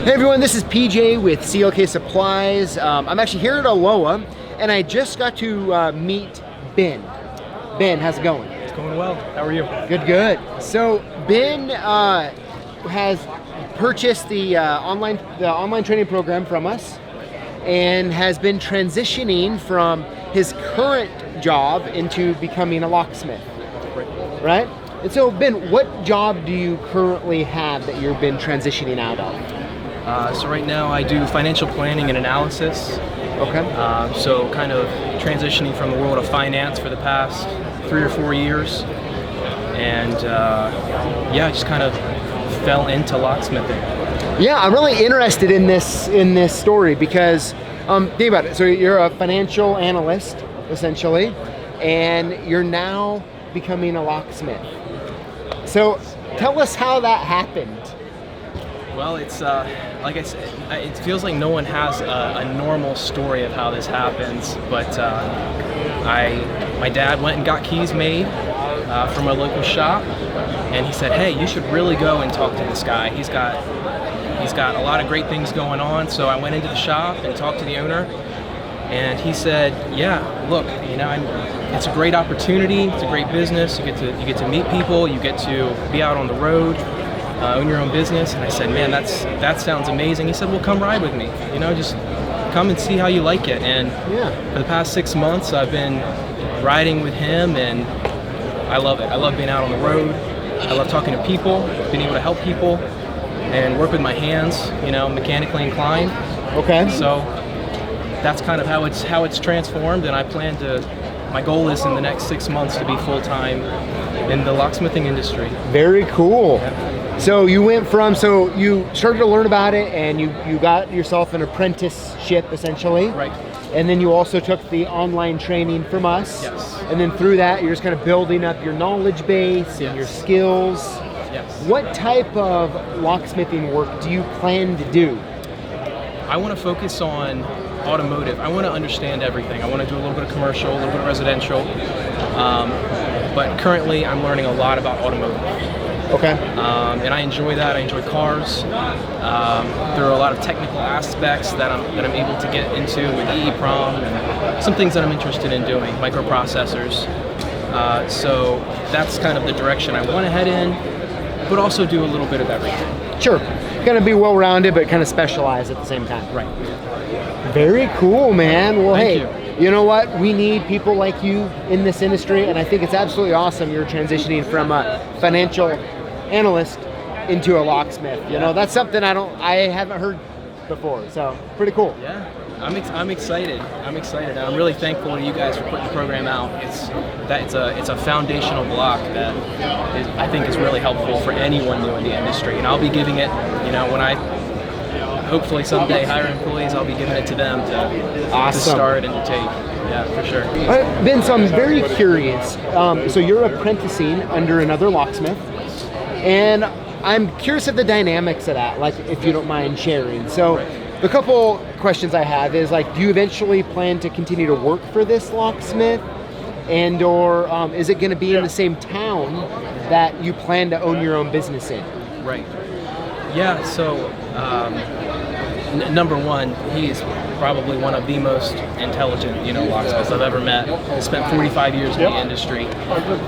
Hey everyone, this is PJ with CLK Supplies. I'm actually here at Aloha, and I just got to meet Ben. Ben, how's it going? It's going well. How are you? Good, good. So Ben has purchased the online training program from us, and has been transitioning from his current job into becoming a locksmith. Right? And so Ben, what job do you currently have that you've been transitioning out of? So right now I do financial planning and analysis. Okay. So kind of transitioning from the world of finance for the past 3 or 4 years, and I just kind of fell into locksmithing. Yeah, I'm really interested in this story because think about it. So you're a financial analyst essentially, and you're now becoming a locksmith. So tell us how that happened. Well, it's like I said, it feels like no one has a normal story of how this happens. But my dad went and got keys made from a local shop, and he said, "Hey, you should really go and talk to this guy. He's got a lot of great things going on." So I went into the shop and talked to the owner, and he said, "Yeah, look, it's a great opportunity. It's a great business. You get to meet people. You get to be out on the road." Own your own business. And I said, "Man, that sounds amazing." He said, "Well, come ride with me. Just come and see how you like it." And for the past 6 months, I've been riding with him, and I love it. I love being out on the road. I love talking to people, being able to help people, and work with my hands. Mechanically inclined. Okay. So that's kind of how it's transformed, and I plan to. My goal is in the next 6 months to be full-time in the locksmithing industry. Very cool. Yeah. So you started to learn about it, and you got yourself an apprenticeship essentially. Right. And then you also took the online training from us. Yes. And then through that, you're just kind of building up your knowledge base and your skills. Yes. What type of locksmithing work do you plan to do? I want to focus on automotive. I want to understand everything. I want to do a little bit of commercial, a little bit of residential. But currently, I'm learning a lot about automotive. Okay. And I enjoy that. I enjoy cars. There are a lot of technical aspects that I'm able to get into with EEPROM and some things that I'm interested in doing, microprocessors. So that's kind of the direction I want to head in, but also do a little bit of everything. Sure. Kind of be well-rounded, but kind of specialize at the same time. Right. Very cool, man. Well, Thank hey, you know what? We need people like you in this industry, and I think it's absolutely awesome you're transitioning from a financial analyst into a locksmith. That's something I haven't heard before. So pretty cool. Yeah, I'm excited. I'm excited. I'm really thankful to you guys for putting the program out. It's a foundational block that I think is really helpful for anyone new in the industry. And I'll be giving it. When I hopefully someday hire employees, I'll be giving it to them to start and to take. Yeah, for sure. Ben, so I'm very curious. So you're apprenticing under another locksmith, and I'm curious of the dynamics of that, like if you don't mind sharing. So the couple questions I have is do you eventually plan to continue to work for this locksmith, and or is it going to be in the same town that you plan to own your own business in? Right. Yeah, so number one, he is probably one of the most intelligent, locksmiths I've ever met. I spent 45 years in the industry.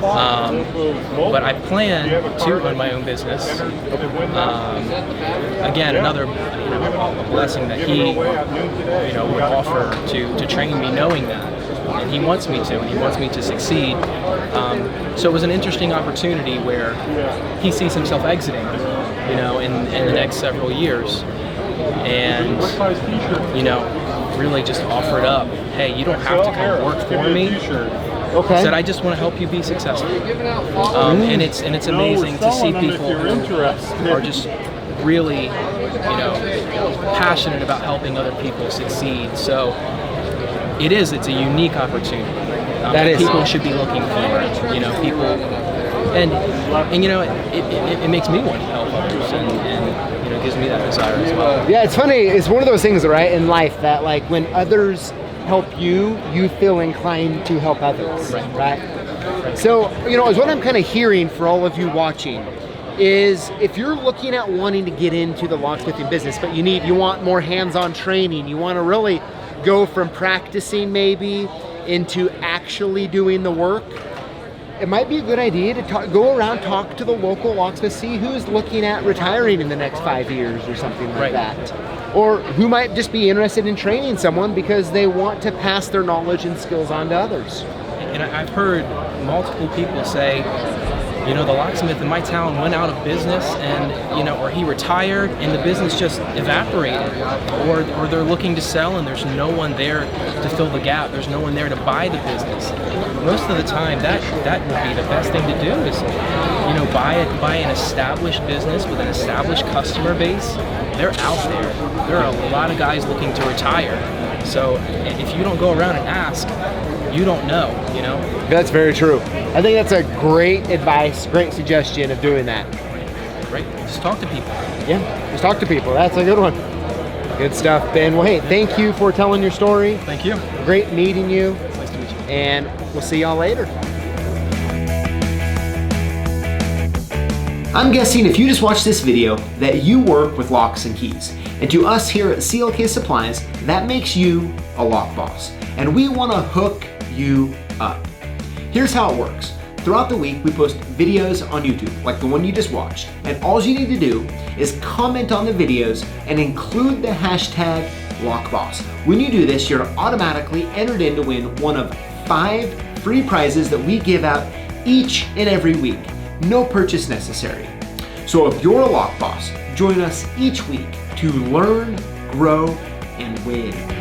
But I plan to own my own business. Again, another a blessing that he would offer to train me, knowing that. And he wants me to, and he wants me to succeed. So it was an interesting opportunity where he sees himself exiting, in the next several years. And, really just offered up, "Hey, you don't have to come work for me." Okay. He said, "I just want to help you be successful." And it's amazing to see people who are just really, passionate about helping other people succeed. So it's a unique opportunity that people should be looking for. People, and it makes me want to help others, and gives me that desire as well. Yeah, it's funny. It's one of those things, right, in life that when others help you, you feel inclined to help others, right? So, is what I'm kind of hearing for all of you watching is if you're looking at wanting to get into the locksmithing business, but you want more hands-on training, you want to really go from practicing maybe into actually doing the work, it might be a good idea to go around, talk to the local locksmith, see who's looking at retiring in the next 5 years or something like that. Or who might just be interested in training someone because they want to pass their knowledge and skills on to others. And I've heard multiple people say, you know, the locksmith in my town went out of business and, you know, or he retired and the business just evaporated. Or they're looking to sell and there's no one there to fill the gap. There's no one there to buy the business. Most of the time, that would be the best thing to do is, you know, buy an established business with an established customer base. They're out there. There are a lot of guys looking to retire. So if you don't go around and ask, you don't know, you know? That's very true. I think that's a great advice, great suggestion of doing that. Right? Just talk to people. Yeah, just talk to people. That's a good one. Good stuff, Ben. Well, hey, thank you for telling your story. Thank you. Great meeting you. Nice to meet you. And we'll see y'all later. I'm guessing if you just watched this video that you work with locks and keys. And to us here at CLK Supplies, that makes you a lock boss. And we want to hook you up. Here's how it works. Throughout the week, we post videos on YouTube, like the one you just watched. And all you need to do is comment on the videos and include the hashtag LockBoss. When you do this, you're automatically entered in to win one of 5 free prizes that we give out each and every week. No purchase necessary. So if you're a lock boss, join us each week to learn, grow, and win.